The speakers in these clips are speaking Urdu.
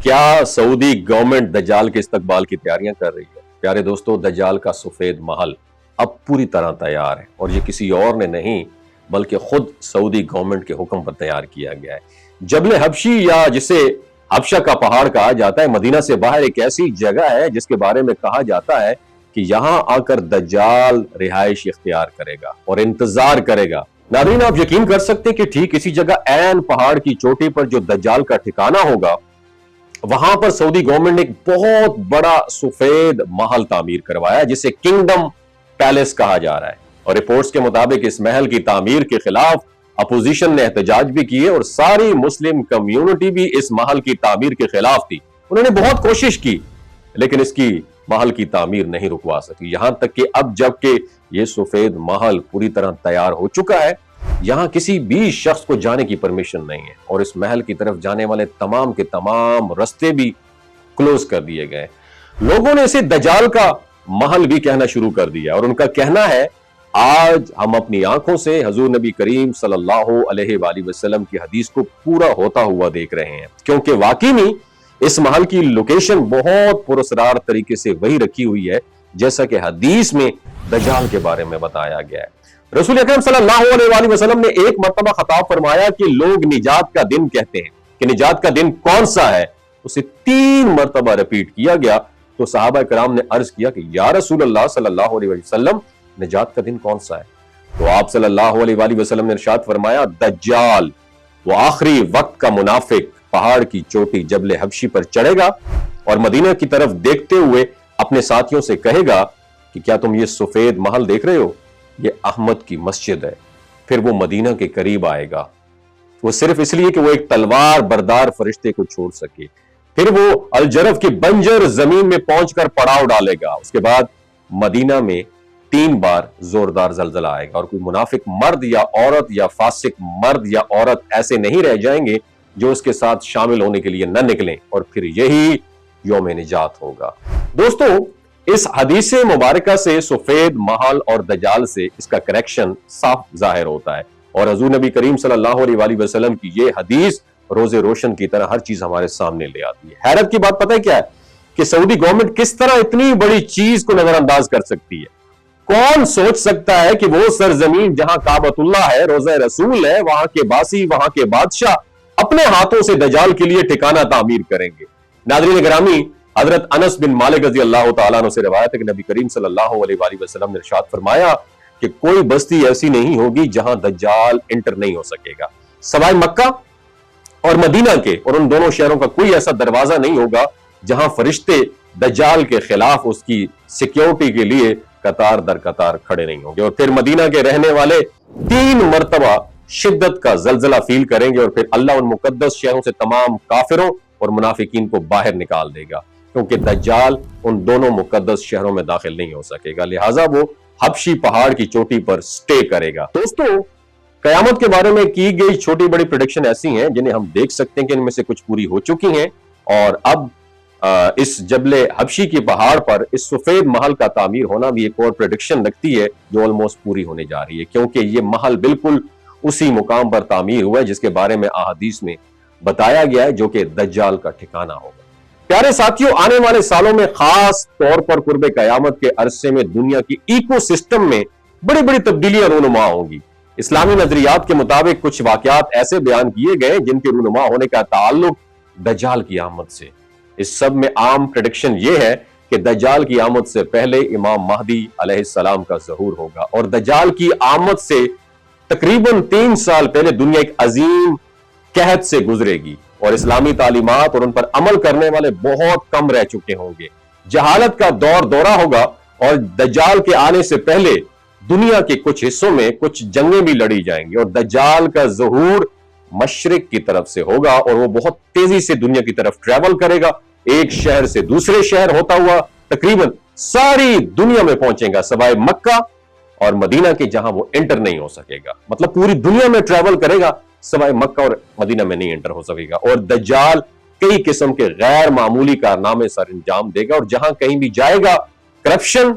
کیا سعودی گورنمنٹ دجال کے استقبال کی تیاریاں کر رہی ہے؟ پیارے دوستو، دجال کا سفید محل اب پوری طرح تیار ہے، اور یہ کسی اور نے نہیں بلکہ خود سعودی گورنمنٹ کے حکم پر تیار کیا گیا ہے۔ جبل حبشی، یا جسے حبشہ کا پہاڑ کہا جاتا ہے، مدینہ سے باہر ایک ایسی جگہ ہے جس کے بارے میں کہا جاتا ہے کہ یہاں آ کر دجال رہائش اختیار کرے گا اور انتظار کرے گا۔ ناظرین، آپ یقین کر سکتے کہ ٹھیک اسی جگہ عین پہاڑ کی چوٹی پر جو دجال کا ٹھکانہ ہوگا، وہاں پر سعودی گورنمنٹ نے ایک بہت بڑا سفید محل تعمیر کروایا جسے کنگڈم پیلس کہا جا رہا ہے، اور رپورٹس کے مطابق اس محل کی تعمیر کے خلاف اپوزیشن نے احتجاج بھی کیے، اور ساری مسلم کمیونٹی بھی اس محل کی تعمیر کے خلاف تھی۔ انہوں نے بہت کوشش کی لیکن اس کی محل کی تعمیر نہیں رکوا سکی، یہاں تک کہ اب جب کہ یہ سفید محل پوری طرح تیار ہو چکا ہے، یہاں کسی بھی شخص کو جانے کی پرمیشن نہیں ہے، اور اس محل کی طرف جانے والے تمام کے تمام رستے بھی کلوز کر دیے گئے۔ لوگوں نے اسے دجال کا محل بھی کہنا شروع کر دیا، اور ان کا کہنا ہے آج ہم اپنی آنکھوں سے حضور نبی کریم صلی اللہ علیہ وآلہ وسلم کی حدیث کو پورا ہوتا ہوا دیکھ رہے ہیں، کیونکہ واقعی میں اس محل کی لوکیشن بہت پراسرار طریقے سے وہی رکھی ہوئی ہے جیسا کہ حدیث میں دجال کے بارے میں بتایا گیا ہے۔ رسول اکرم صلی اللہ علیہ وآلہ وسلم نے ایک مرتبہ خطاب فرمایا کہ لوگ نجات کا دن کہتے ہیں، کہ نجات کا دن کون سا ہے؟ اسے 3 مرتبہ ریپیٹ کیا گیا، تو صحابہ کرام نے عرض کیا کہ یا رسول اللہ صلی اللہ علیہ وسلم، نجات کا دن کون سا ہے؟ تو آپ صلی اللہ علیہ وآلہ وسلم نے ارشاد فرمایا، دجال وہ آخری وقت کا منافق پہاڑ کی چوٹی جبل حبشی پر چڑھے گا اور مدینہ کی طرف دیکھتے ہوئے اپنے ساتھیوں سے کہے گا کہ کیا تم یہ سفید محل دیکھ رہے ہو؟ یہ احمد کی مسجد ہے۔ پھر وہ مدینہ کے قریب آئے گا، وہ صرف اس لیے کہ وہ ایک تلوار بردار فرشتے کو چھوڑ سکے۔ پھر وہ الجرف کی بنجر زمین میں پہنچ کر پڑاؤ ڈالے گا۔ اس کے بعد مدینہ میں 3 بار زوردار زلزلہ آئے گا، اور کوئی منافق مرد یا عورت یا فاسق مرد یا عورت ایسے نہیں رہ جائیں گے جو اس کے ساتھ شامل ہونے کے لیے نہ نکلیں، اور پھر یہی یوم نجات ہوگا۔ دوستو، اس حدیث مبارکہ سے سفید محل اور دجال سے اس کا کنیکشن صاف ظاہر ہوتا ہے، اور حضور نبی کریم صلی اللہ علیہ وآلہ وسلم کی یہ حدیث روز روشن کی طرح ہر چیز ہمارے سامنے لے آتی ہے۔ حیرت کی بات پتہ ہے کیا ہے؟ کہ سعودی گورنمنٹ کس طرح اتنی بڑی چیز کو نظر انداز کر سکتی ہے۔ کون سوچ سکتا ہے کہ وہ سرزمین جہاں کعبۃ اللہ ہے، روضہ رسول ہے، وہاں کے باسی، وہاں کے بادشاہ اپنے ہاتھوں سے دجال کے لیے ٹھکانہ تعمیر کریں گے؟ ناظرین گرامی، حضرت انس بن مالک رضی اللہ تعالیٰ عنہ سے روایت ہے کہ نبی کریم صلی اللہ علیہ وآلہ وسلم نے ارشاد فرمایا کہ کوئی بستی ایسی نہیں ہوگی جہاں دجال انٹر نہیں ہو سکے گا، سوائے مکہ اور مدینہ کے، اور ان دونوں شہروں کا کوئی ایسا دروازہ نہیں ہوگا جہاں فرشتے دجال کے خلاف اس کی سیکیورٹی کے لیے قطار در قطار کھڑے نہیں ہوں گے۔ اور پھر مدینہ کے رہنے والے 3 مرتبہ شدت کا زلزلہ فیل کریں گے، اور پھر اللہ ان مقدس شہروں سے تمام کافروں اور منافقین کو باہر نکال دے گا، کیونکہ دجال ان دونوں مقدس شہروں میں داخل نہیں ہو سکے گا، لہٰذا وہ حبشی پہاڑ کی چوٹی پر سٹے کرے گا۔ دوستو، قیامت کے بارے میں کی گئی چھوٹی بڑی پریڈکشن ایسی ہیں جنہیں ہم دیکھ سکتے ہیں کہ ان میں سے کچھ پوری ہو چکی ہیں، اور اب اس جبل حبشی کی پہاڑ پر اس سفید محل کا تعمیر ہونا بھی ایک اور پریڈکشن لگتی ہے جو آلموسٹ پوری ہونے جا رہی ہے، کیونکہ یہ محل بالکل اسی مقام پر تعمیر ہوا ہے جس کے بارے میں احادیث میں بتایا گیا ہے، جو کہ دجال کا ٹھکانہ ہوگا۔ پیارے ساتھیوں، آنے والے سالوں میں خاص طور پر قرب قیامت کے عرصے میں دنیا کی ایکو سسٹم میں بڑی بڑی تبدیلیاں رونما ہوں گی۔ اسلامی نظریات کے مطابق کچھ واقعات ایسے بیان کیے گئے جن کے رونما ہونے کا تعلق دجال کی آمد سے۔ اس سب میں عام پریڈکشن یہ ہے کہ دجال کی آمد سے پہلے امام مہدی علیہ السلام کا ظہور ہوگا، اور دجال کی آمد سے تقریباً 3 سال پہلے دنیا ایک عظیم قحط سے گزرے گی، اور اسلامی تعلیمات اور ان پر عمل کرنے والے بہت کم رہ چکے ہوں گے۔ جہالت کا دورہ ہوگا، اور دجال کے آنے سے پہلے دنیا کے کچھ حصوں میں کچھ جنگیں بھی لڑی جائیں گی، اور دجال کا ظہور مشرق کی طرف سے ہوگا، اور وہ بہت تیزی سے دنیا کی طرف ٹریول کرے گا، ایک شہر سے دوسرے شہر ہوتا ہوا تقریباً ساری دنیا میں پہنچے گا، سوائے مکہ اور مدینہ کے جہاں وہ انٹر نہیں ہو سکے گا۔ مطلب پوری دنیا میں ٹریول کرے گا، سوائے مکہ اور مدینہ میں نہیں انٹر ہو سکے گا، اور دجال کئی قسم کے غیر معمولی کارنامے سر انجام دے گا، اور جہاں کہیں بھی جائے گا کرپشن،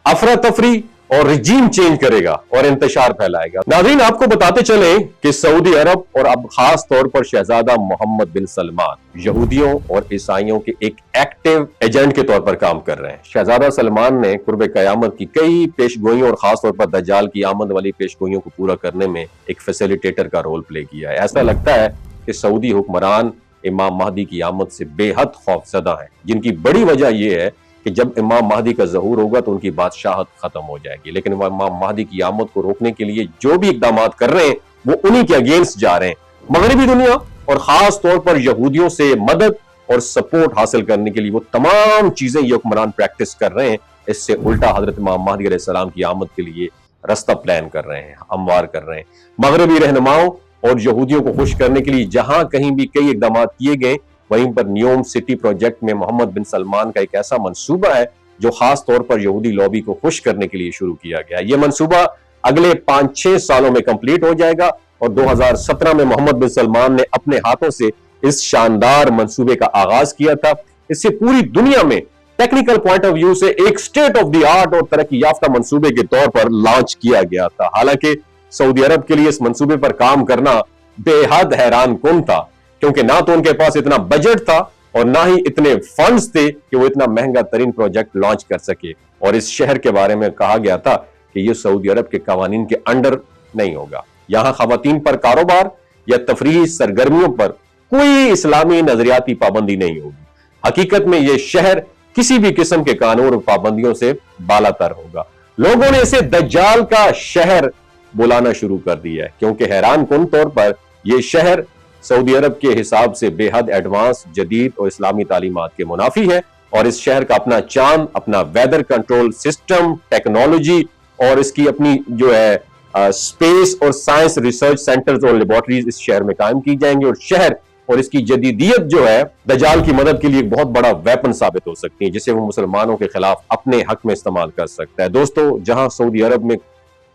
افراتفری اور رجیم چینج کرے گا اور انتشار پھیلائے گا۔ ناظرین آپ کو بتاتے چلیں کہ سعودی عرب اور اب خاص طور پر شہزادہ محمد بن سلمان یہودیوں اور عیسائیوں کے ایک ایکٹیو ایجنٹ کے طور پر کام کر رہے ہیں۔ شہزادہ سلمان نے قرب قیامت کی کئی پیش گوئیوں اور خاص طور پر دجال کی آمد والی پیش گوئیوں کو پورا کرنے میں ایک فیسیلیٹیٹر کا رول پلے کیا ہے۔ ایسا لگتا ہے کہ سعودی حکمران امام مہدی کی آمد سے بے حد خوفزدہ ہیں، جن کی بڑی وجہ یہ ہے کہ جب امام مہدی کا ظہور ہوگا تو ان کی بادشاہت ختم ہو جائے گی، لیکن امام مہدی کی آمد کو روکنے کے لیے جو بھی اقدامات کر رہے ہیں وہ انہی کے اگینسٹ جا رہے ہیں۔ مغربی دنیا اور خاص طور پر یہودیوں سے مدد اور سپورٹ حاصل کرنے کے لیے وہ تمام چیزیں یہ حکمران پریکٹس کر رہے ہیں، اس سے الٹا حضرت امام مہدی علیہ السلام کی آمد کے لیے رستہ پلان کر رہے ہیں، ہموار کر رہے ہیں۔ مغربی رہنماؤں اور یہودیوں کو خوش کرنے کے لیے جہاں کہیں بھی کئی اقدامات کیے گئے، وہیں پر نیوم سٹی پروجیکٹ میں محمد بن سلمان کا ایک ایسا منصوبہ ہے جو خاص طور پر یہودی لابی کو خوش کرنے کے لیے شروع کیا گیا ہے۔ یہ منصوبہ اگلے 5-6 سالوں میں کمپلیٹ ہو جائے گا اور 2017 میں محمد بن سلمان نے اپنے ہاتھوں سے اس شاندار منصوبے کا آغاز کیا تھا۔ اس سے پوری دنیا میں ٹیکنیکل پوائنٹ آف ویو سے ایک سٹیٹ آف دی آرٹ اور ترقی یافتہ منصوبے کے طور پر لانچ کیا گیا تھا۔ حالانکہ سعودی عرب کے لیے اس منصوبے پر کام کرنا بے حد حیران کن تھا، کیونکہ نہ تو ان کے پاس اتنا بجٹ تھا اور نہ ہی اتنے فنڈز تھے کہ وہ اتنا مہنگا ترین پروجیکٹ لانچ کر سکے، اور اس شہر کے بارے میں کہا گیا تھا کہ یہ سعودی عرب کے قوانین کے انڈر نہیں ہوگا۔ یہاں خواتین پر کاروبار یا تفریحی سرگرمیوں پر کوئی اسلامی نظریاتی پابندی نہیں ہوگی۔ حقیقت میں یہ شہر کسی بھی قسم کے قانون اور پابندیوں سے بالا تر ہوگا۔ لوگوں نے اسے دجال کا شہر بلانا شروع کر دیا ہے، کیونکہ حیران کن طور پر یہ شہر سعودی عرب کے حساب سے بے حد ایڈوانس، جدید اور اسلامی تعلیمات کے منافی ہے، اور اس شہر کا اپنا چاند، اپنا ویدر کنٹرول سسٹم، ٹیکنالوجی اور اس کی اپنی جو ہے اسپیس اور سائنس ریسرچ سینٹرز اور لیبارٹریز اس شہر میں قائم کی جائیں گے، اور شہر اور اس کی جدیدیت جو ہے دجال کی مدد کے لیے ایک بہت بڑا ویپن ثابت ہو سکتی ہے، جسے وہ مسلمانوں کے خلاف اپنے حق میں استعمال کر سکتا ہے۔ دوستو، جہاں سعودی عرب میں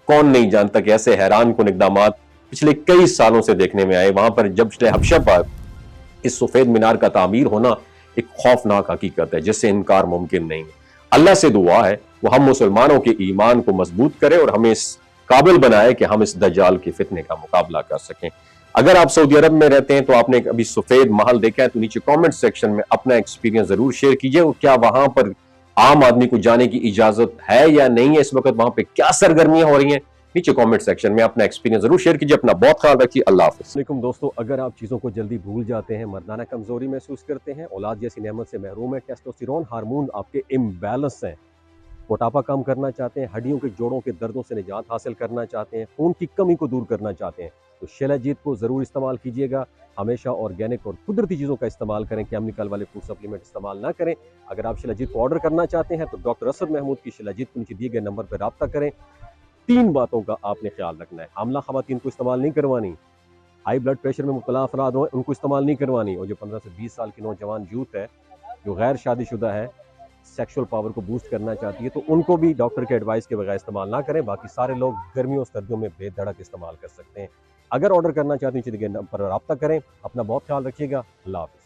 کون نہیں جانتا کہ ایسے حیران کن اقدامات پچھلے کئی سالوں سے دیکھنے میں آئے، وہاں پر جب حبشہ پر اس سفید مینار کا تعمیر ہونا ایک خوفناک حقیقت ہے جس سے انکار ممکن نہیں ہے۔ اللہ سے دعا ہے وہ ہم مسلمانوں کے ایمان کو مضبوط کرے اور ہمیں اس قابل بنائے کہ ہم اس دجال کے فتنے کا مقابلہ کر سکیں۔ اگر آپ سعودی عرب میں رہتے ہیں تو آپ نے ابھی سفید محل دیکھا ہے تو نیچے کامنٹ سیکشن میں اپنا ایکسپیرینس ضرور شیئر کیجئے، اور کیا وہاں پر عام آدمی کو جانے کی اجازت ہے یا نہیں ہے، اس وقت وہاں پہ کیا سرگرمیاں ہو رہی ہیں، نیچے کامنٹ سیکشن میں اپنا ایکسپیرینس ضرور شیئر کیجئے۔ اپنا بہت خیال رکھیے، اللہ حافظ۔ السلام علیکم دوستو، اگر آپ چیزوں کو جلدی بھول جاتے ہیں، مردانہ کمزوری محسوس کرتے ہیں، اولاد جیسی نعمت سے محروم ہے، ٹیسٹوسٹیرون ہارمون آپ کے امبیلنس ہیں، موٹاپا کم کرنا چاہتے ہیں، ہڈیوں کے جوڑوں کے دردوں سے نجات حاصل کرنا چاہتے ہیں، خون کی کمی کو دور کرنا چاہتے ہیں، تو شیلاجیت کو ضرور استعمال کیجئے گا۔ ہمیشہ آرگینک اور قدرتی چیزوں کا استعمال کریں، کیمیکل والے فوڈ سپلیمنٹ استعمال نہ کریں۔ اگر آپ شیلاجیت کو آرڈر کرنا چاہتے ہیں تو ڈاکٹر اسد محمود کی شیلاجیت کو نیچے دیے گئے نمبر پر رابطہ کریں۔ 3 باتوں کا آپ نے خیال رکھنا ہے: حاملہ خواتین کو استعمال نہیں کروانی، ہائی بلڈ پریشر میں مبتلا افراد ہیں ان کو استعمال نہیں کروانی، اور جو 15 سے 20 سال کی نوجوان یوتھ ہے جو غیر شادی شدہ ہے، سیکشول پاور کو بوسٹ کرنا چاہتی ہے، تو ان کو بھی ڈاکٹر کے ایڈوائس کے بغیر استعمال نہ کریں۔ باقی سارے لوگ گرمیوں اور سردیوں میں بے دھڑک استعمال کر سکتے ہیں۔ اگر آرڈر کرنا چاہتے ہیں نیچے دیے گئے نمبر پر رابطہ کریں۔ اپنا بہت خیال رکھیے گا، اللہ حافظ۔